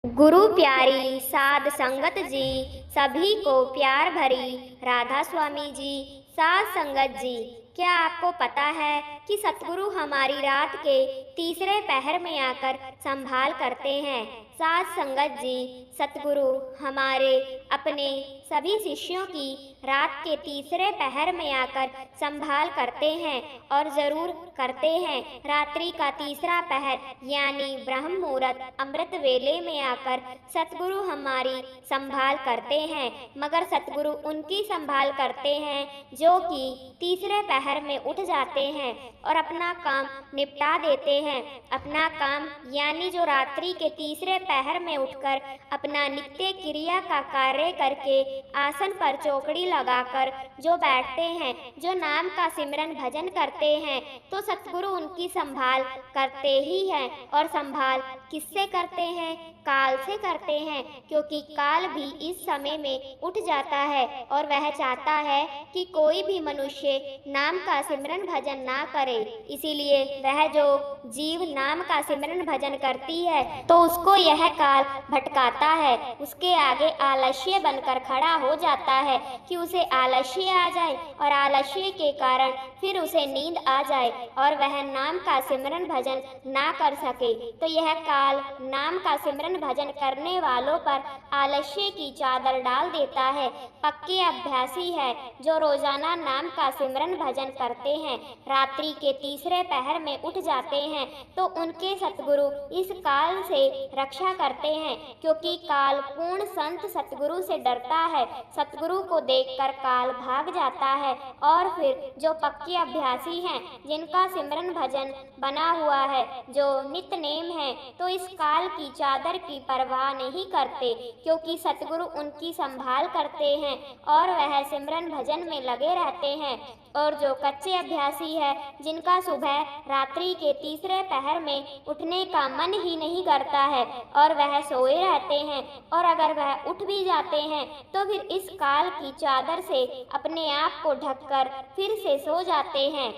गुरु प्यारी साध संगत जी, सभी को प्यार भरी राधा स्वामी जी, साध संगत जी। क्या आपको पता है कि सतगुरु हमारी रात के तीसरे पहर में आकर संभाल करते हैं। साध संगत जी, सतगुरु हमारे अपने सभी शिष्यों की रात के तीसरे पहर में आकर संभाल करते हैं और ज़रूर करते हैं। रात्रि का तीसरा पहर यानी ब्रह्म मुहूर्त अमृत वेले में आकर सतगुरु हमारी संभाल करते हैं। मगर सतगुरु उनकी संभाल करते हैं जो कि तीसरे पहर में उठ जाते हैं और अपना काम निपटा देते हैं। अपना काम यानी जो रात्रि के तीसरे पहर में उठकर अपना नित्य क्रिया का कार्य करके आसन पर चौकड़ी लगाकर जो बैठते हैं, जो नाम का सिमरन भजन करते हैं, तो सतगुरु उनकी संभाल करते ही हैं। और संभाल किससे करते हैं? काल से करते हैं, क्योंकि काल भी इस समय में उठ जाता है और वह चाहता है कि कोई भी मनुष्य नाम का सिमरन भजन ना करे। इसीलिए वह जो जीव नाम का सिमरन भजन करती है तो उसको यह काल भटकाता है, उसके आगे आलस्य बनकर खड़ा हो जाता है कि उसे आलस्य आ जाए और आलस्य के कारण फिर उसे नींद आ जाए और वह नाम का सिमरन भजन ना कर सके। तो यह काल नाम का सिमरन भजन करने वालों पर आलस्य की चादर डाल देता है। पक्के अभ्यासी है जो रोजाना नाम का सिमरन भजन करते हैं, रात्रि के तीसरे पहर में उठ जाते हैं, तो उनके सतगुरु इस काल से रक्षा करते हैं, क्योंकि काल पूर्ण संत सतगुरु से डरता है। सतगुरु को देखकर काल भाग जाता है और फिर जो पक्के अभ्यासी हैं, जिनका सिमरन भजन बना हुआ है, जो नित्य नेम है, तो इस काल की चादर की परवाह नहीं करते, क्योंकि सतगुरु उनकी संभाल करते हैं और वह सिमरन भजन में लगे रहते हैं। और जो कच्चे अभ्यासी है, जिनका सुबह रात्रि के तीसरे पहर में उठने का मन ही नहीं करता है और वह सोए रहते हैं, और अगर वह उठ भी जाते हैं तो फिर इस काल की चादर से अपने आप को ढककर फिर से सो जाते हैं,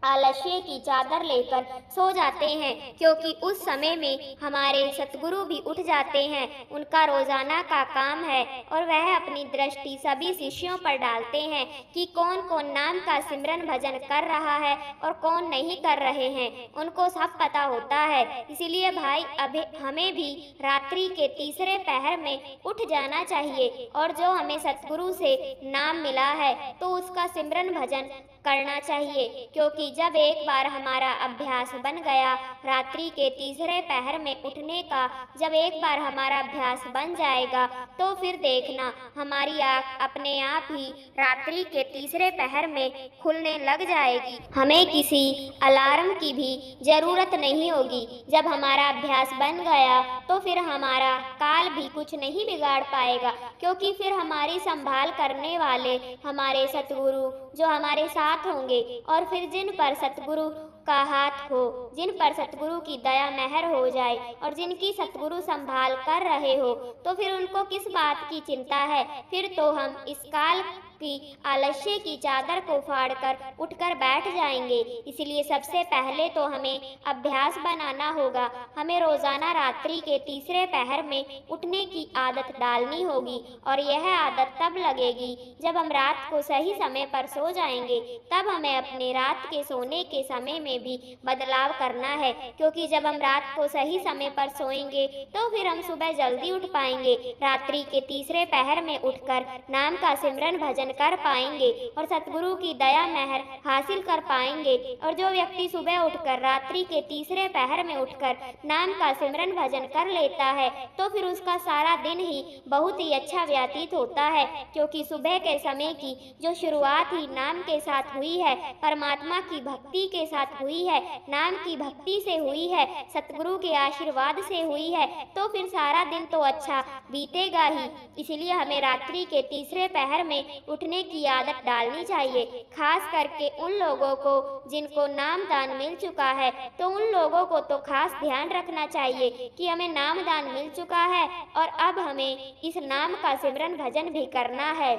आलस्य की चादर लेकर सो जाते हैं, क्योंकि उस समय में हमारे सतगुरु भी उठ जाते हैं। उनका रोजाना का काम है और वह अपनी दृष्टि सभी शिष्यों पर डालते हैं कि कौन कौन नाम का सिमरन भजन कर रहा है और कौन नहीं कर रहे हैं, उनको सब पता होता है। इसीलिए भाई अभी हमें भी रात्रि के तीसरे पहर में उठ जाना चाहिए और जो हमें सतगुरु से नाम मिला है तो उसका सिमरन भजन करना चाहिए, क्योंकि जब एक बार हमारा अभ्यास बन गया रात्रि के तीसरे पहर में उठने का, जब एक बार हमारा अभ्यास बन जाएगा तो फिर देखना हमारी आँख अपने आप ही रात्रि के तीसरे पहर में खुलने लग जाएगी। हमें किसी अलार्म की भी ज़रूरत नहीं होगी। जब हमारा अभ्यास बन गया तो फिर हमारा काल भी कुछ नहीं बिगाड़ पाएगा, क्योंकि फिर हमारी संभाल करने वाले हमारे सतगुरु जो हमारे साथ होंगे, और फिर जिन पर सतगुरु का हाथ हो, जिन पर सतगुरु की दया मेहर हो जाए और जिनकी सतगुरु संभाल कर रहे हो, तो फिर उनको किस बात की चिंता है। फिर तो हम इस काल की आलस्य की चादर को फाड़कर उठकर बैठ जाएंगे। इसलिए सबसे पहले तो हमें अभ्यास बनाना होगा। हमें रोजाना रात्रि के तीसरे पहर में उठने की आदत डालनी होगी, और यह आदत तब लगेगी जब हम रात को सही समय पर सो जाएंगे। तब हमें अपने रात के सोने के समय में भी बदलाव करना है, क्योंकि जब हम रात को सही समय पर सोएंगे तो फिर हम सुबह जल्दी उठ पाएंगे, रात्रि के तीसरे पहर में उठकर नाम का सिमरन भजन कर पाएंगे और सतगुरु की दया मेहर हासिल कर पाएंगे। और जो व्यक्ति सुबह उठकर रात्रि के तीसरे पहर में उठकर नाम का सिमरन भजन कर लेता है तो फिर उसका सारा दिन ही बहुत ही अच्छा व्यतीत होता है, क्योंकि सुबह के समय की जो शुरुआत ही नाम के साथ हुई है, परमात्मा की भक्ति के साथ हुई है, नाम की भक्ति से हुई है, सतगुरु के आशीर्वाद से हुई है, तो फिर सारा दिन तो अच्छा बीतेगा ही। इसलिए हमें रात्रि के तीसरे पहर में उठने की आदत डालनी चाहिए, खास करके उन लोगों को जिनको नाम दान मिल चुका है, तो उन लोगों को तो खास ध्यान रखना चाहिए कि हमें नाम दान मिल चुका है और अब हमें इस नाम का सिमरन भजन भी करना है।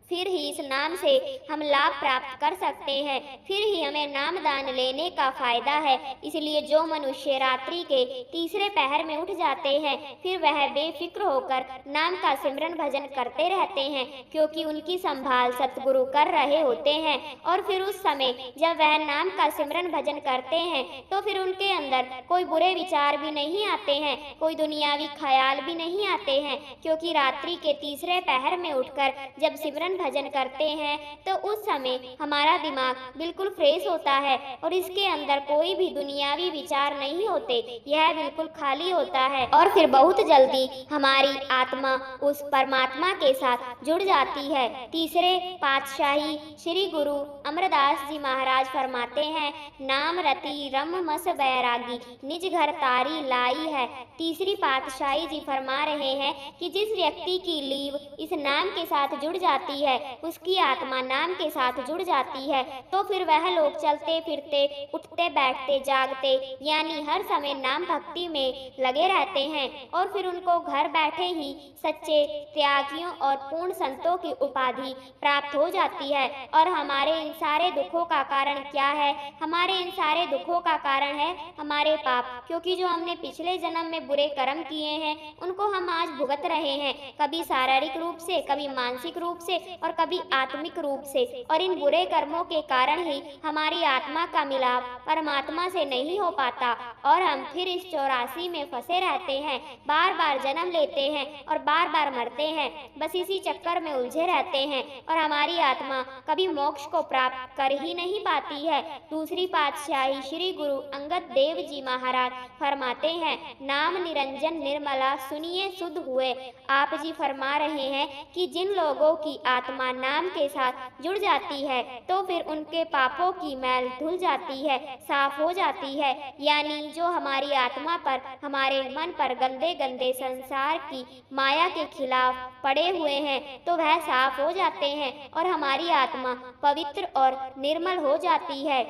फिर ही इस नाम से हम लाभ प्राप्त कर सकते हैं, फिर ही हमें नाम दान लेने का फायदा है। इसलिए जो मनुष्य रात्रि के तीसरे पहर में उठ जाते हैं, फिर वह बेफिक्र होकर नाम का सिमरन भजन करते रहते हैं, क्योंकि उनकी संभाल सतगुरु कर रहे होते हैं। और फिर उस समय जब वह नाम का सिमरन भजन करते हैं, तो फिर उनके अंदर कोई बुरे विचार भी नहीं आते हैं, कोई दुनियावी ख्याल भी नहीं आते हैं, क्योंकि रात्रि के तीसरे पहर में उठकर जब सिमरन भजन करते हैं तो उस समय हमारा दिमाग बिल्कुल फ्रेश होता है और इसके अंदर कोई भी दुनियावी विचार नहीं होते, यह बिल्कुल खाली होता है। और फिर बहुत जल्दी हमारी आत्मा उस परमात्मा के साथ जुड़ जाती है। तीसरे पातशाही श्री गुरु अमरदास जी महाराज फरमाते हैं, नाम रति रम मस बैरागी निज घर तारी लाई है। तीसरी पातशाही जी फरमा रहे हैं कि जिस व्यक्ति की लीव इस नाम के साथ जुड़ जाती है, उसकी आत्मा नाम के साथ जुड़ जाती है, तो फिर वह लोग चलते फिरते उठते बैठते जागते यानी हर समय नाम भक्ति में लगे रहते हैं। और फिर उनको घर बैठे ही सच्चे त्यागियों और पूर्ण संतों की उपाधि प्राप्त हो जाती है। और हमारे इन सारे दुखों का कारण क्या है? हमारे इन सारे दुखों का कारण है हमारे पाप, क्योंकि जो हमने पिछले जन्म में बुरे कर्म किए हैं उनको हम आज भुगत रहे हैं, कभी शारीरिक रूप से, कभी मानसिक रूप से और कभी आत्मिक रूप से। और इन बुरे कर्मों के कारण ही हमारी आत्मा का मिलाप परमात्मा से नहीं हो पाता और हम फिर इस 84 में फंसे रहते हैं, बार बार जन्म लेते हैं और बार बार मरते हैं, बस इसी चक्कर में उलझे रहते हैं और हमारी आत्मा कभी मोक्ष को प्राप्त कर ही नहीं पाती है। दूसरी पातशाही श्री गुरु अंगद देव जी महाराज फरमाते हैं, नाम निरंजन निर्मला सुनिए शुद्ध हुए। आप जी फरमा रहे हैं कि जिन लोगों की आत्मा नाम के साथ जुड़ जाती है तो फिर उनके पापों की मैल धुल जाती है, साफ हो जाती है। यानी जो हमारी आत्मा पर, हमारे मन पर गंदे गंदे संसार की माया के खिलाफ पड़े हुए हैं तो वह साफ हो जाते हैं और हमारी आत्मा पवित्र और निर्मल हो जाती है,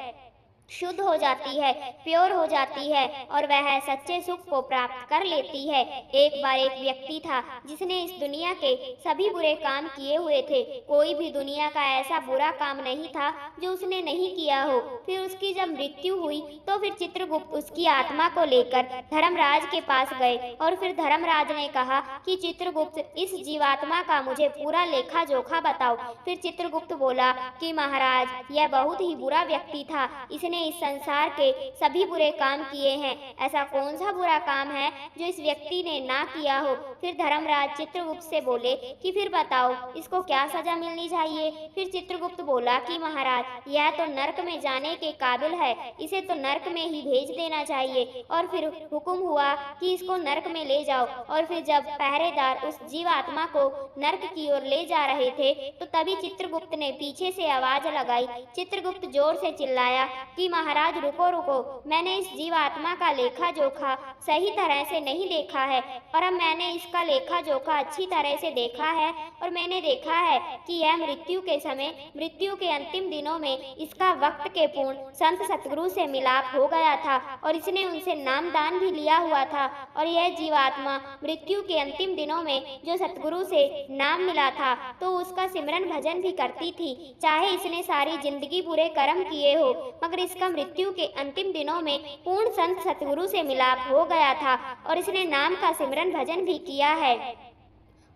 शुद्ध हो जाती है, प्योर हो जाती है और वह सच्चे सुख को प्राप्त कर लेती है। एक बार एक व्यक्ति था जिसने इस दुनिया के सभी बुरे काम किए हुए थे, कोई भी दुनिया का ऐसा बुरा काम नहीं था जो उसने नहीं किया हो। फिर उसकी जब मृत्यु हुई तो फिर चित्रगुप्त उसकी आत्मा को लेकर धर्मराज के पास गए और फिर धर्मराज ने कहा कि चित्रगुप्त, इस जीवात्मा का मुझे पूरा लेखा जोखा बताओ। फिर चित्रगुप्त बोला कि महाराज, यह बहुत ही बुरा व्यक्ति था, इसने इस संसार के सभी बुरे काम किए हैं, ऐसा कौन सा बुरा काम है जो इस व्यक्ति ने ना किया हो। फिर धर्मराज चित्रगुप्त से बोले कि फिर बताओ इसको क्या सजा मिलनी चाहिए। फिर चित्रगुप्त बोला कि महाराज, यह तो नरक में जाने के काबिल है, इसे तो नरक में ही भेज देना चाहिए। और फिर हुक्म हुआ कि इसको नरक में ले जाओ। और फिर जब पहरेदार उस जीवात्मा को नरक की ओर ले जा रहे थे तो तभी चित्रगुप्त ने पीछे से आवाज लगाई। चित्रगुप्त जोर से चिल्लाया कि महाराज रुको रुको, मैंने इस जीवात्मा का लेखा जोखा सही तरह से नहीं देखा है और अब मैंने इसका लेखा जोखा अच्छी तरह से देखा है और मैंने देखा है कि यह मृत्यु के समय, मृत्यु के अंतिम दिनों में इसका वक्त के पूर्ण संत सतगुरु से मिलाप हो गया था और इसने उनसे नाम दान भी लिया हुआ था। और यह जीवात्मा मृत्यु के अंतिम दिनों में जो सतगुरु से नाम मिला था तो उसका सिमरन भजन भी करती थी, चाहे इसने सारी जिंदगी बुरे कर्म किए हो, मगर इसका मृत्यु के अंतिम दिनों में पूर्ण संत सतगुरु से मिलाप हो गया था और इसने नाम का सिमरन भजन भी किया है।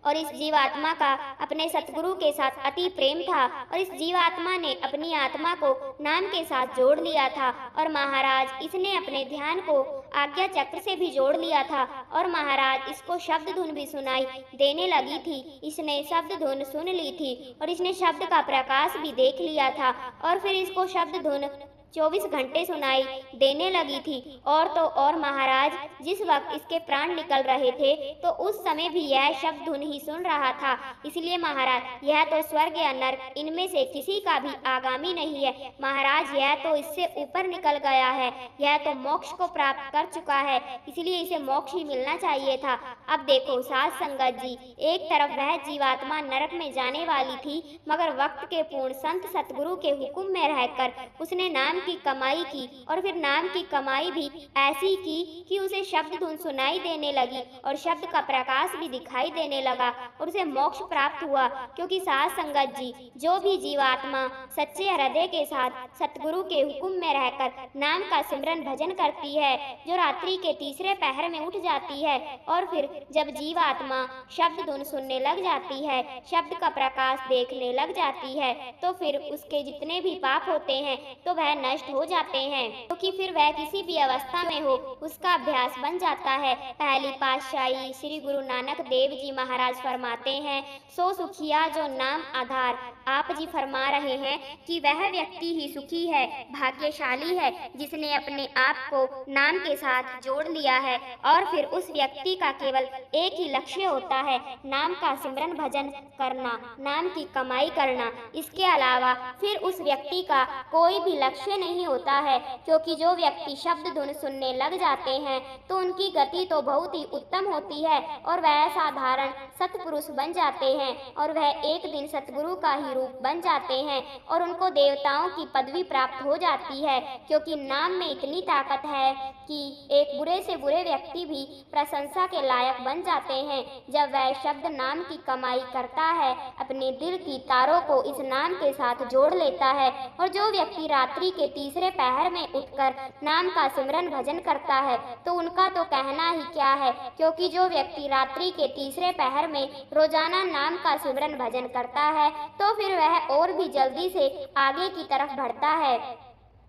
और इस जीवात्मा का अपने सतगुरु के साथ अति प्रेम था और इस जीवात्मा ने अपनी आत्मा को नाम के साथ जोड़ लिया था। और महाराज, इसने अपने ध्यान को आज्ञा चक्र से भी जोड़ लिया था और महाराज इसको शब्द धुन भी सुनाई देने लगी थी। इसने शब्द धुन सुन ली थी और इसने शब्द का प्रकाश भी देख लिया था और फिर इसको शब्द धुन 24 घंटे सुनाई देने लगी थी। और तो और महाराज, जिस वक्त इसके प्राण निकल रहे थे तो उस समय भी यह शब्द धुन ही सुन रहा था। इसलिए महाराज, यह तो स्वर्ग या नरक इनमें से किसी का भी आगामी नहीं है महाराज, यह तो इससे ऊपर निकल गया है, यह तो मोक्ष को प्राप्त कर चुका है, इसलिए इसे मोक्ष ही मिलना चाहिए था। अब देखो साध संगत जी, एक तरफ वह जीवात्मा नरक में जाने वाली थी, मगर वक्त के पूर्ण संत सतगुरु के हुक्म में रहकर उसने नाम की कमाई की और फिर नाम की कमाई भी ऐसी की कि उसे शब्द धुन सुनाई देने लगी और शब्द का प्रकाश भी दिखाई देने लगा और उसे मोक्ष प्राप्त हुआ। क्योंकि साध संगत जी, जो भी जीवात्मा सच्चे हृदय के साथ सतगुरु के हुक्म में रहकर नाम का सिमरन भजन करती है, जो रात्रि के तीसरे पहर में उठ जाती है और फिर जब जीवात्मा शब्द धुन सुनने लग जाती है, शब्द का प्रकाश देखने लग जाती है, तो फिर उसके जितने भी पाप होते हैं तो वह नष्ट हो जाते हैं। क्योंकि फिर वह किसी भी अवस्था में हो उसका अभ्यास बन जाता है। पहली पातशाही श्री गुरु नानक देव जी महाराज फरमाते हैं, सो सुखिया जो नाम आधार। आप जी फरमा रहे हैं कि वह व्यक्ति ही सुखी है, भाग्यशाली है, जिसने अपने आप को नाम के साथ जोड़ लिया है और फिर उस व्यक्ति का केवल एक ही लक्ष्य होता है, नाम का सिमरन भजन करना, नाम की कमाई करना। इसके अलावा फिर उस व्यक्ति का कोई भी लक्ष्य नहीं होता है। क्योंकि जो व्यक्ति शब्द धुन सुनने लग जाते हैं तो उनकी गति तो बहुत ही उत्तम होती है और वह साधारण सतपुरुष बन जाते हैं और वह एक दिन सतगुरु का ही रूप बन जाते हैं और उनको देवताओं की पदवी प्राप्त हो जाती है। क्योंकि नाम में इतनी ताकत है कि एक बुरे से बुरे व्यक्ति भी प्रशंसा के लायक बन जाते हैं जब वह शब्द नाम की कमाई करता है, अपने दिल की तारों को इस नाम के साथ जोड़ लेता है। और जो व्यक्ति रात्रि के तीसरे पहर में उठकर नाम का सिमरन भजन करता है तो उनका तो कहना ही क्या है। क्योंकि जो व्यक्ति रात्रि के तीसरे पहर में रोजाना नाम का सिमरन भजन करता है तो फिर वह और भी जल्दी से आगे की तरफ बढ़ता है,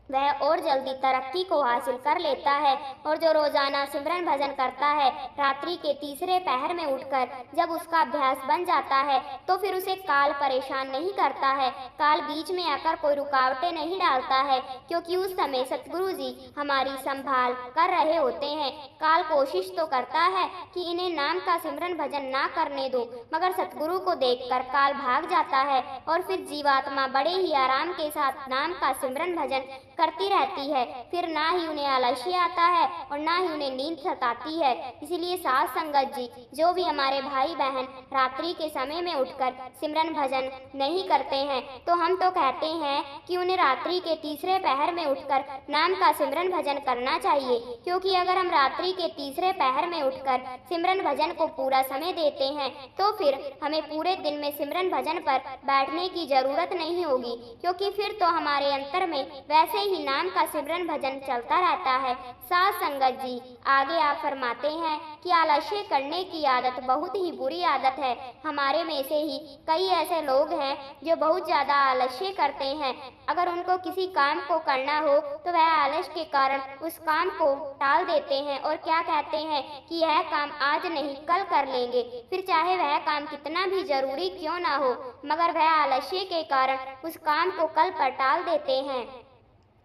वह और जल्दी तरक्की को हासिल कर लेता है। और जो रोजाना सिमरन भजन करता है रात्रि के तीसरे पहर में उठकर, जब उसका अभ्यास बन जाता है तो फिर उसे काल परेशान नहीं करता है, काल बीच में आकर कोई रुकावटें नहीं डालता है। क्योंकि उस समय सतगुरु जी हमारी संभाल कर रहे होते हैं। काल कोशिश तो करता है कि इन्हें नाम का सिमरन भजन ना करने दो, मगर सतगुरु को देखकर काल भाग जाता है और फिर जीवात्मा बड़े ही आराम के साथ नाम का सिमरन भजन करती रहती है। फिर ना ही उन्हें आलस्य आता है और ना ही उन्हें नींद सताती है। इसीलिए साध संगत जी, जो भी हमारे भाई बहन रात्रि के समय में उठकर सिमरन भजन नहीं करते हैं तो हम तो कहते हैं कि उन्हें रात्रि के तीसरे पहर में उठकर नाम का सिमरन भजन करना चाहिए। क्योंकि अगर हम रात्रि के तीसरे पहर में उठकर सिमरन भजन को पूरा समय देते हैं तो फिर हमें पूरे दिन में सिमरन भजन पर बैठने की जरूरत नहीं होगी। क्योंकि फिर तो हमारे अंतर में वैसे ही नाम का सिमरन भजन चलता रहता है। साध संगत जी, आगे आप फरमाते हैं कि आलस्य करने की आदत बहुत ही बुरी आदत है। हमारे में से ही कई ऐसे लोग हैं जो बहुत ज़्यादा आलस्य करते हैं। अगर उनको किसी काम को करना हो तो वह आलस्य के कारण उस काम को टाल देते हैं और क्या कहते हैं कि यह काम आज नहीं कल कर लेंगे। फिर चाहे वह काम कितना भी जरूरी क्यों ना हो, मगर वह आलस्य के कारण उस काम को कल पर टाल देते हैं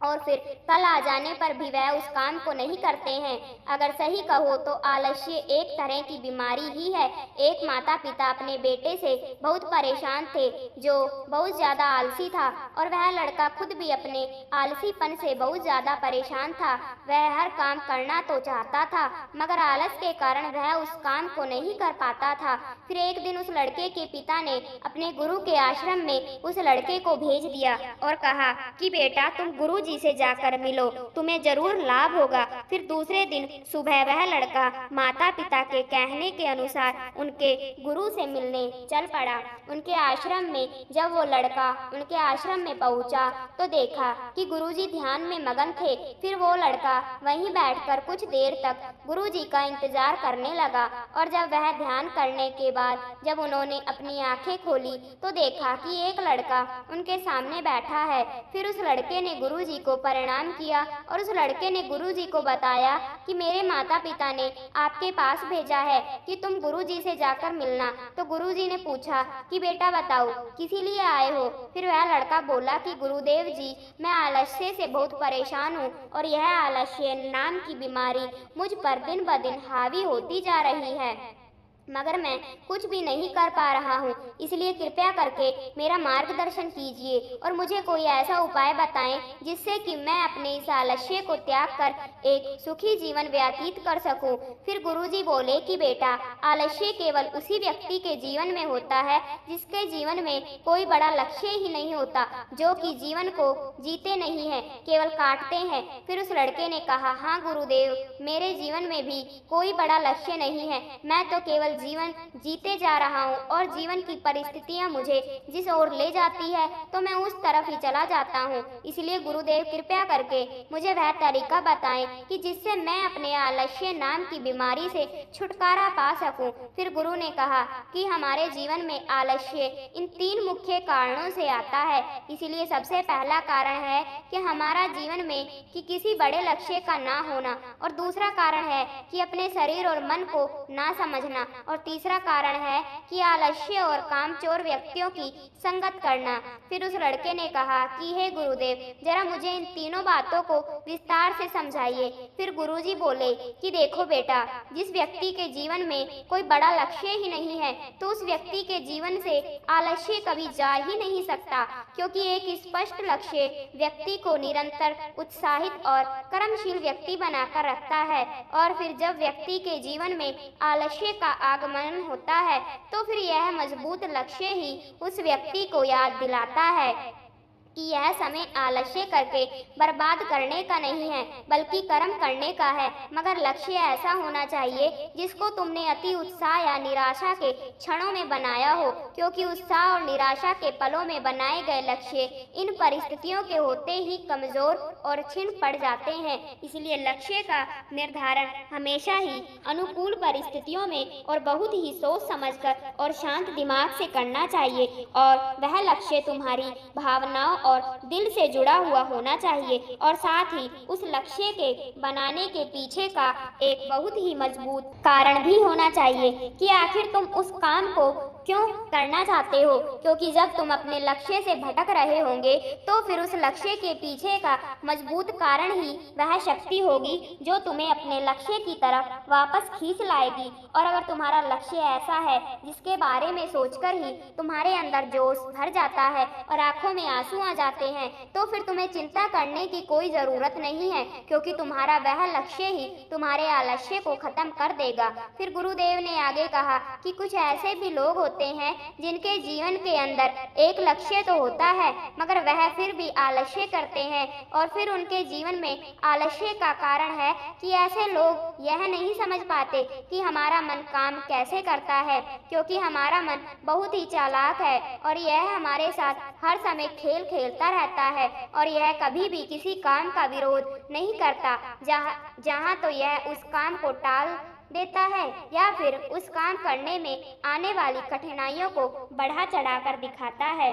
और फिर कल आ जाने पर भी वह उस काम को नहीं करते हैं। अगर सही कहो तो आलस्य एक तरह की बीमारी ही है। एक माता पिता अपने बेटे से बहुत परेशान थे जो बहुत ज़्यादा आलसी था और वह लड़का खुद भी अपने आलसीपन से बहुत ज़्यादा परेशान था। वह हर काम करना तो चाहता था मगर आलस के कारण वह उस काम को नहीं कर पाता था। फिर एक दिन उस लड़के के पिता ने अपने गुरु के आश्रम में उस लड़के को भेज दिया और कहा कि बेटा तुम गुरु जी से जाकर मिलो, तुम्हें जरूर लाभ होगा। फिर दूसरे दिन सुबह वह लड़का माता पिता के कहने के अनुसार उनके गुरु से मिलने चल पड़ा। उनके आश्रम में जब वो लड़का उनके आश्रम में पहुंचा तो देखा कि गुरुजी ध्यान में मगन थे। फिर वो लड़का वहीं बैठकर कुछ देर तक गुरुजी का इंतजार करने लगा और जब वह ध्यान करने के बाद जब उन्होंने अपनी आंखें खोली तो देखा कि एक लड़का उनके सामने बैठा है। फिर उस लड़के ने गुरुजी को प्रणाम किया और उस लड़के ने गुरुजी को बताया कि मेरे माता पिता ने आपके पास भेजा है कि तुम गुरुजी से जाकर मिलना। तो गुरुजी ने पूछा कि बेटा बताओ किस लिए आए हो। फिर वह लड़का बोला कि गुरुदेव जी, मैं आलस्य से बहुत परेशान हूँ और यह आलस्य नाम की बीमारी मुझ पर दिन ब दिन हावी होती जा रही है। मगर मैं कुछ भी नहीं कर पा रहा हूँ, इसलिए कृपया करके मेरा मार्गदर्शन कीजिए और मुझे कोई ऐसा उपाय बताएं जिससे कि मैं अपने इस आलस्य को त्याग कर एक सुखी जीवन व्यतीत कर सकूं। फिर गुरुजी बोले कि बेटा, आलस्य केवल उसी व्यक्ति के जीवन में होता है जिसके जीवन में कोई बड़ा लक्ष्य ही नहीं होता, जो कि जीवन को जीते नहीं है, केवल काटते हैं। फिर उस लड़के ने कहा, हाँ गुरुदेव, मेरे जीवन में भी कोई बड़ा लक्ष्य नहीं है, मैं तो केवल जीवन जीते जा रहा हूँ और जीवन की परिस्थितियाँ मुझे जिस ओर ले जाती है तो मैं उस तरफ ही चला जाता हूँ। इसलिए गुरुदेव कृपया करके मुझे वह तरीका बताएं कि जिससे मैं अपने आलस्य नाम की बीमारी से छुटकारा पा सकूं। फिर गुरु ने कहा कि हमारे जीवन में आलस्य इन 3 मुख्य कारणों से आता है। इसलिए सबसे पहला कारण है कि हमारा जीवन में कि किसी बड़े लक्ष्य का ना होना, और दूसरा कारण है कि अपने शरीर और मन को ना समझना, और तीसरा कारण है कि आलस्य और कामचोर व्यक्तियों की संगत करना। फिर उस लड़के ने कहा कि हे गुरुदेव, जरा मुझे इन तीनों बातों को विस्तार से समझाइए। फिर गुरुजी बोले कि देखो बेटा, जिस व्यक्ति के जीवन में कोई बड़ा लक्ष्य ही नहीं है तो उस व्यक्ति के जीवन से आलस्य कभी जा ही नहीं सकता, क्योंकि एक स्पष्ट लक्ष्य व्यक्ति को निरंतर उत्साहित और कर्मशील व्यक्ति बनाकर रखता है। और फिर जब व्यक्ति के जीवन में आलस्य का आगमन होता है तो फिर यह मजबूत लक्ष्य ही उस व्यक्ति को याद दिलाता है कि यह समय आलस्य करके बर्बाद करने का नहीं है, बल्कि कर्म करने का है। मगर लक्ष्य ऐसा होना चाहिए जिसको तुमने अति उत्साह या निराशा के क्षणों में बनाया हो, क्योंकि उत्साह और निराशा के पलों में बनाए गए लक्ष्य इन परिस्थितियों के होते ही कमजोर और क्षीण पड़ जाते हैं। इसलिए लक्ष्य का निर्धारण हमेशा ही अनुकूल परिस्थितियों में और बहुत ही सोच समझकर और शांत दिमाग से करना चाहिए, और वह लक्ष्य तुम्हारी भावनाओं और दिल से जुड़ा हुआ होना चाहिए, और साथ ही उस लक्ष्य के बनाने के पीछे का एक बहुत ही मजबूत कारण भी होना चाहिए कि आखिर तुम उस काम को क्यों करना चाहते हो, क्योंकि जब तुम अपने लक्ष्य से भटक रहे होंगे तो फिर उस लक्ष्य के पीछे का मजबूत कारण ही वह शक्ति होगी जो तुम्हें अपने लक्ष्य की तरफ वापस खींच लाएगी। और अगर तुम्हारा लक्ष्य ऐसा है जिसके बारे में सोचकर ही तुम्हारे अंदर जोश भर जाता है और आंखों में आंसू आ जाते हैं, तो फिर तुम्हें चिंता करने की कोई ज़रूरत नहीं है, क्योंकि तुम्हारा वह लक्ष्य ही तुम्हारे आलस्य को खत्म कर देगा। फिर गुरुदेव ने आगे कहा कि कुछ ऐसे भी लोग होते हैं जिनके जीवन के अंदर एक लक्ष्य तो होता है मगर वह फिर भी आलस्य करते हैं, और फिर उनके जीवन में आलस्य का कारण है कि ऐसे लोग यह नहीं समझ पाते कि हमारा मन काम कैसे करता है, क्योंकि हमारा मन बहुत ही चालाक है और यह हमारे साथ हर समय खेल खेलता रहता है, और यह कभी भी किसी काम का विरोध नहीं करता जहाँ तो यह उस काम को टाल देता है या फिर उस काम करने में आने वाली कठिनाइयों को बढ़ा चढ़ाकर दिखाता है।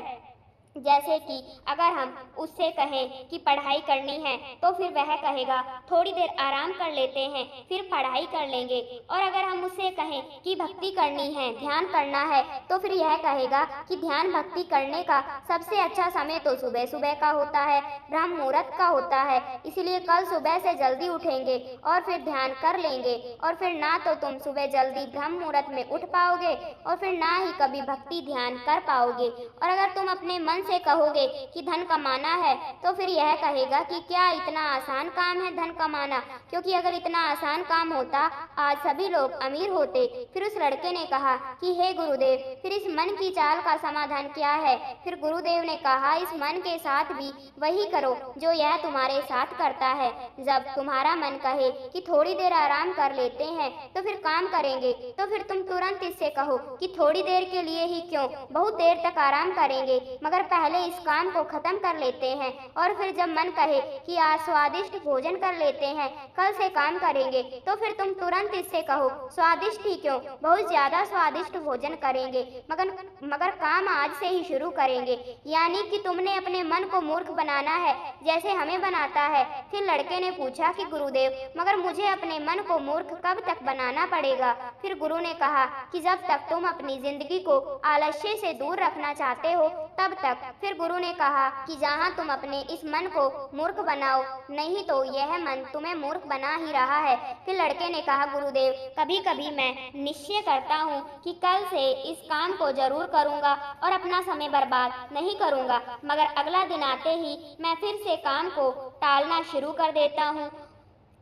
जैसे कि अगर हम उससे कहें कि पढ़ाई करनी है तो फिर वह कहेगा थोड़ी देर आराम कर लेते हैं फिर पढ़ाई कर लेंगे, और अगर हम उससे कहें कि भक्ति करनी है, ध्यान करना है, तो फिर यह कहेगा कि ध्यान भक्ति करने का सबसे अच्छा समय तो सुबह सुबह का होता है, ब्रह्म मुहूर्त का होता है, इसलिए कल सुबह से जल्दी उठेंगे और फिर ध्यान कर लेंगे। और फिर ना तो तुम सुबह जल्दी ब्रह्म मुहूर्त में उठ पाओगे और फिर ना ही कभी भक्ति ध्यान कर पाओगे। और अगर तुम अपने मन से कहोगे कि धन कमाना है तो फिर यह कहेगा कि क्या इतना आसान काम है धन कमाना, क्योंकि अगर इतना आसान काम होता आज सभी लोग अमीर होते। फिर उस लड़के ने कहा कि हे गुरुदेव, फिर इस मन की चाल का समाधान क्या है? फिर गुरुदेव ने कहा इस मन के साथ भी वही करो जो यह तुम्हारे साथ करता है। जब तुम्हारा मन कहे कि थोड़ी देर आराम कर लेते हैं तो फिर काम करेंगे, तो फिर तुम तुरंत इससे कहो कि थोड़ी देर के लिए ही क्यों, बहुत देर तक आराम करेंगे, मगर पहले इस काम को खत्म कर लेते हैं। और फिर जब मन कहे कि आज स्वादिष्ट भोजन कर लेते हैं, कल से काम करेंगे, तो फिर तुम तुरंत इससे कहो स्वादिष्ट ही क्यों, बहुत ज्यादा स्वादिष्ट भोजन करेंगे, मगर काम आज से ही शुरू करेंगे। यानी कि तुमने अपने मन को मूर्ख बनाना है जैसे हमें बनाता है। फिर लड़के ने पूछा कि गुरुदेव, मगर मुझे अपने मन को मूर्ख कब तक बनाना पड़ेगा? फिर गुरु ने कहा कि जब तक तुम अपनी जिंदगी को आलस्य से दूर रखना चाहते हो तब तक फिर गुरु ने कहा कि जहाँ तुम अपने इस मन को मूर्ख बनाओ, नहीं तो यह मन तुम्हें मूर्ख बना ही रहा है। फिर लड़के ने कहा, गुरुदेव, कभी कभी मैं निश्चय करता हूँ कि कल से इस काम को जरूर करूँगा और अपना समय बर्बाद नहीं करूँगा, मगर अगला दिन आते ही मैं फिर से काम को टालना शुरू कर देता हूँ।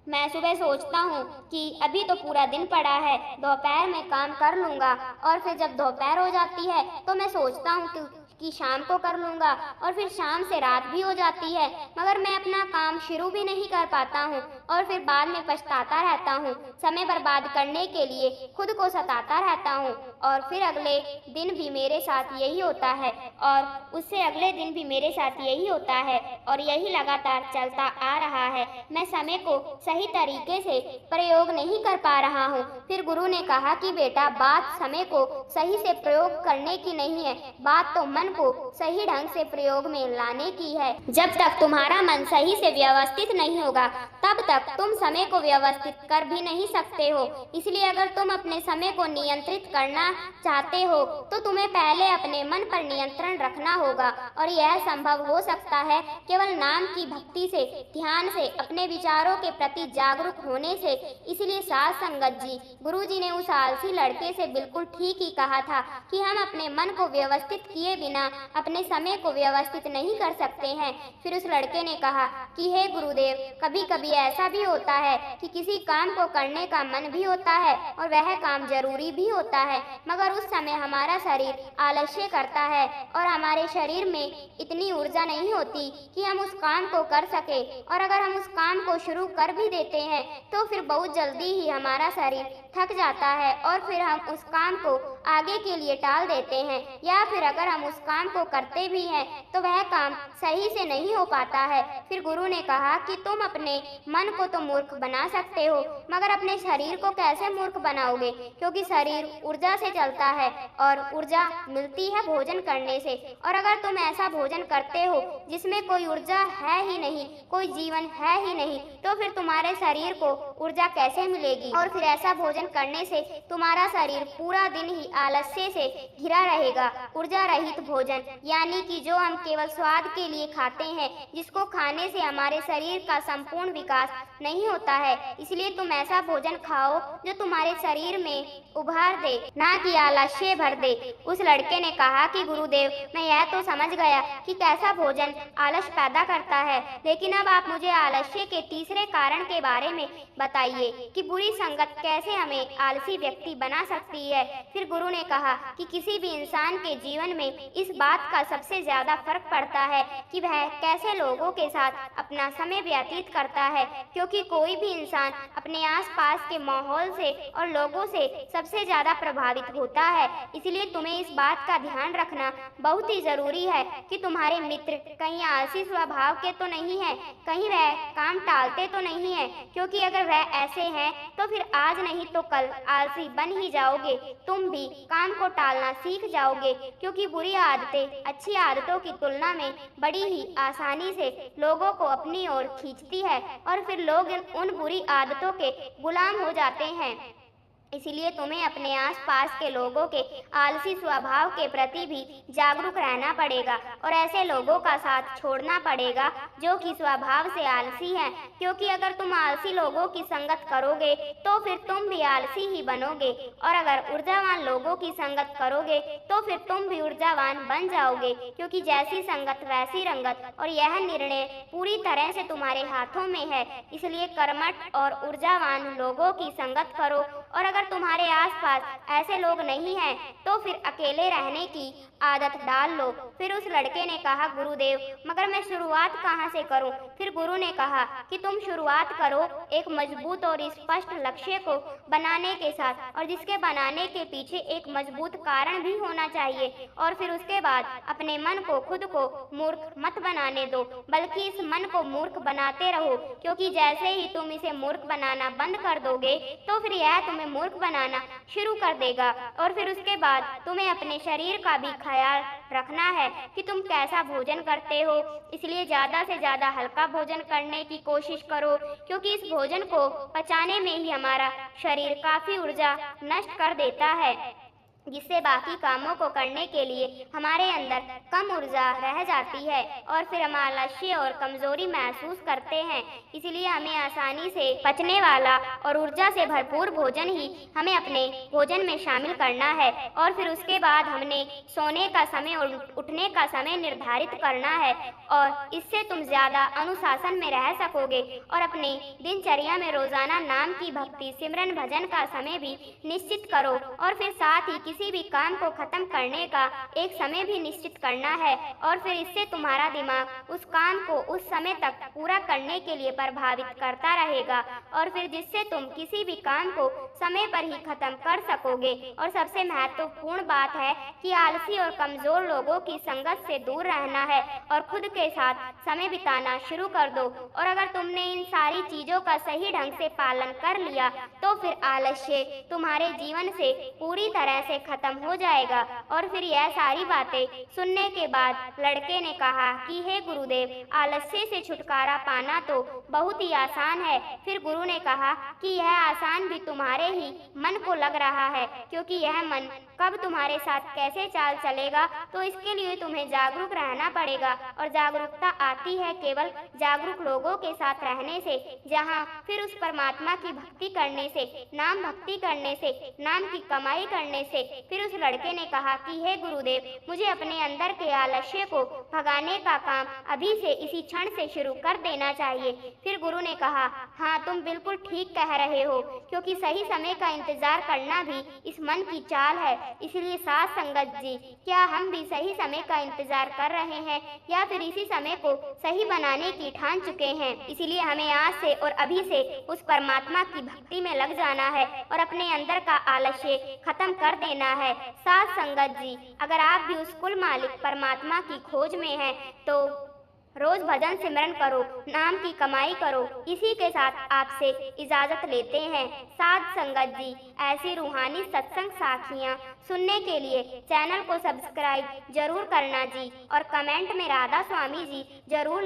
मैं सुबह सोचता हूँ कि अभी तो पूरा दिन पड़ा है, दोपहर में काम कर लूँगा, और फिर जब दोपहर हो जाती है तो मैं सोचता हूँ कि शाम को कर लूँगा, और फिर शाम से रात भी हो जाती है, मगर मैं अपना काम शुरू भी नहीं कर पाता हूँ और फिर बाद में पछताता रहता हूँ। समय बर्बाद करने के लिए खुद को सताता रहता हूँ, और फिर अगले दिन भी मेरे साथ यही होता है, और उससे अगले दिन भी मेरे साथ यही होता है, और यही लगातार चलता आ रहा है। मैं समय को सही तरीके से प्रयोग नहीं कर पा रहा हूँ। फिर गुरु ने कहा कि बेटा, बात समय को सही से प्रयोग करने की नहीं है, बात तो मन को सही ढंग से प्रयोग में लाने की है। जब तक तुम्हारा मन सही से व्यवस्थित नहीं होगा, तब तक तुम समय को व्यवस्थित कर भी नहीं सकते हो। इसलिए अगर तुम अपने समय को नियंत्रित करना चाहते हो तो तुम्हें पहले अपने मन पर नियंत्रण रखना होगा, और यह संभव हो सकता है केवल नाम की भक्ति से, ध्यान से, अपने विचारों के प्रति जागरूक होने से। इसलिए साध संगत जी, गुरुजी ने उस आलसी लड़के से बिल्कुल ठीक ही कहा था कि हम अपने मन को व्यवस्थित किए बिना अपने समय को व्यवस्थित नहीं कर सकते हैं। फिर उस लड़के ने कहा कि हे गुरुदेव, कभी कभी ऐसा भी होता है कि किसी काम को करने का मन भी होता है और वह काम जरूरी भी होता है, मगर उस समय हमारा शरीर आलस्य करता है और हमारे शरीर में इतनी ऊर्जा नहीं होती कि हम उस काम को कर सके, और अगर हम उस काम को शुरू कर भी देते हैं तो फिर बहुत जल्दी ही हमारा शरीर थक जाता है और फिर हम उस काम को आगे के लिए टाल देते हैं, या फिर अगर हम उस काम को करते भी हैं तो वह काम सही से नहीं हो पाता है। फिर गुरु ने कहा कि तुम अपने मन को तो मूर्ख बना सकते हो, मगर अपने शरीर को कैसे मूर्ख बनाओगे, क्योंकि शरीर ऊर्जा से चलता है और ऊर्जा मिलती है भोजन करने से, और अगर तुम ऐसा भोजन करते हो जिसमें कोई ऊर्जा है ही नहीं, कोई जीवन है ही नहीं, तो फिर तुम्हारे शरीर को ऊर्जा कैसे मिलेगी, और फिर ऐसा भोजन करने से तुम्हारा शरीर पूरा दिन ही आलस्य से घिरा रहेगा। ऊर्जा रहित भोजन यानी कि जो हम केवल स्वाद के लिए खाते हैं, जिसको खाने से हमारे शरीर का संपूर्ण विकास नहीं होता है। इसलिए तुम ऐसा भोजन खाओ जो तुम्हारे शरीर में उभार दे, ना कि आलस्य भर दे। उस लड़के ने कहा कि गुरुदेव, मैं यह तो समझ गया कि कैसा भोजन आलस पैदा करता है, लेकिन अब आप मुझे आलस्य के तीसरे कारण के बारे में बताइए कि बुरी संगत कैसे हमें आलसी व्यक्ति बना सकती है। फिर गुरु ने कहा कि किसी भी इंसान के जीवन में इस बात का सबसे ज्यादा फर्क पड़ता है कि वह कैसे लोगों के साथ अपना समय व्यतीत करता है, क्योंकि कोई भी इंसान अपने आसपास के माहौल से और लोगों से सबसे ज्यादा प्रभावित होता है। इसलिए तुम्हें इस बात का ध्यान रखना बहुत ही जरूरी है कि तुम्हारे मित्र कहीं आलसी स्वभाव के तो नहीं है, कहीं वह काम टालते तो नहीं है, क्योंकि अगर वह ऐसे हैं तो फिर आज नहीं तो कल आलसी बन ही जाओगे। तुम भी काम को टालना सीख जाओगे, क्योंकि बुरी आदतें अच्छी आदतों की तुलना में बड़ी ही आसानी से लोगों को अपनी ओर खींचती है और फिर लोग उन बुरी आदतों के गुलाम हो जाते हैं। इसलिए तुम्हें अपने आसपास के लोगों के आलसी स्वभाव के प्रति भी जागरूक रहना पड़ेगा और ऐसे लोगों का साथ छोड़ना पड़ेगा जो कि स्वभाव से आलसी हैं, क्योंकि अगर तुम आलसी लोगों की संगत करोगे तो फिर तुम भी आलसी ही बनोगे, और अगर ऊर्जावान लोगों की संगत करोगे तो फिर तुम भी ऊर्जावान बन जाओगे, क्योंकि जैसी संगत वैसी रंगत, और यह निर्णय पूरी तरह से तुम्हारे हाथों में है। इसलिए कर्मठ और ऊर्जावान लोगों की संगत करो, और अगर तुम्हारे आसपास ऐसे लोग नहीं हैं तो फिर अकेले रहने की आदत डाल लो। फिर उस लड़के ने कहा, गुरुदेव, मगर मैं शुरुआत कहाँ से करूं? फिर गुरु ने कहा कि तुम शुरुआत करो एक मजबूत और स्पष्ट लक्ष्य को बनाने के साथ, और जिसके बनाने के पीछे एक मजबूत कारण भी होना चाहिए, और फिर उसके बाद अपने मन को खुद को मूर्ख मत बनाने दो, बल्कि इस मन को मूर्ख बनाते रहो, क्योंकि जैसे ही तुम इसे मूर्ख बनाना बंद कर दोगे तो फिर यह तुम्हें मूर्ख बनाना शुरू कर देगा, और फिर उसके बाद तुम्हें अपने शरीर का भी ख्याल रखना है कि तुम कैसा भोजन करते हो। इसलिए ज्यादा से ज्यादा हल्का भोजन करने की कोशिश करो, क्योंकि इस भोजन को पचाने में ही हमारा शरीर काफी ऊर्जा नष्ट कर देता है। जिससे बाकी कामों को करने के लिए हमारे अंदर कम ऊर्जा रह जाती है और फिर हम आलस्य और कमजोरी महसूस करते हैं। इसलिए हमें आसानी से पचने वाला और ऊर्जा से भरपूर भोजन ही हमें अपने भोजन में शामिल करना है और फिर उसके बाद हमने सोने का समय और उठने का समय निर्धारित करना है और इससे तुम ज्यादा अनुशासन में रह सकोगे और अपने दिनचर्या में रोजाना नाम की भक्ति सिमरन भजन का समय भी निश्चित करो और फिर साथ ही किसी भी काम को खत्म करने का एक समय भी निश्चित करना है और फिर इससे तुम्हारा दिमाग उस काम को उस समय तक पूरा करने के लिए प्रभावित करता रहेगा और फिर जिससे तुम किसी भी काम को समय पर ही खत्म कर सकोगे। और सबसे महत्वपूर्ण बात है कि आलसी और कमजोर लोगों की संगत से दूर रहना है और खुद के साथ समय बिताना शुरू कर दो। और अगर तुमने इन सारी चीजों का सही ढंग से पालन कर लिया तो फिर आलस्य तुम्हारे जीवन से पूरी तरह से खत्म हो जाएगा। और फिर यह सारी बातें सुनने के बाद लड़के ने कहा कि हे गुरुदेव, आलस्य से छुटकारा पाना तो बहुत ही आसान है। फिर गुरु ने कहा कि यह आसान भी तुम्हारे ही मन को लग रहा है, क्योंकि यह मन कब तुम्हारे साथ कैसे चाल चलेगा तो इसके लिए तुम्हें जागरूक रहना पड़ेगा। और जागरूकता आती है केवल जागरूक लोगों के साथ रहने से, जहाँ फिर उस परमात्मा की भक्ति करने से, नाम भक्ति करने से, नाम की कमाई करने से। फिर उस लड़के ने कहा कि हे गुरुदेव, मुझे अपने अंदर के आलस्य को भगाने का काम अभी से इसी क्षण से शुरू कर देना चाहिए। फिर गुरु ने कहा, हाँ तुम बिल्कुल ठीक कह रहे हो, क्योंकि सही समय का इंतजार करना भी इस मन की चाल है। इसलिए साथ संगत जी, क्या हम भी सही समय का इंतजार कर रहे हैं या फिर इसी समय को सही बनाने की ठान चुके हैं? इसलिए हमें आज से और अभी से उस परमात्मा की भक्ति में लग जाना है और अपने अंदर का आलस्य खत्म कर देना है। साथ संगत जी, अगर आप भी उस कुल मालिक परमात्मा की खोज में हैं तो रोज भजन सिमरन करो, नाम की कमाई करो। इसी के साथ आपसे इजाजत लेते हैं। साध संगत जी, ऐसी रूहानी सत्संग साखियाँ सुनने के लिए चैनल को सब्सक्राइब जरूर करना जी और कमेंट में राधा स्वामी जी जरूर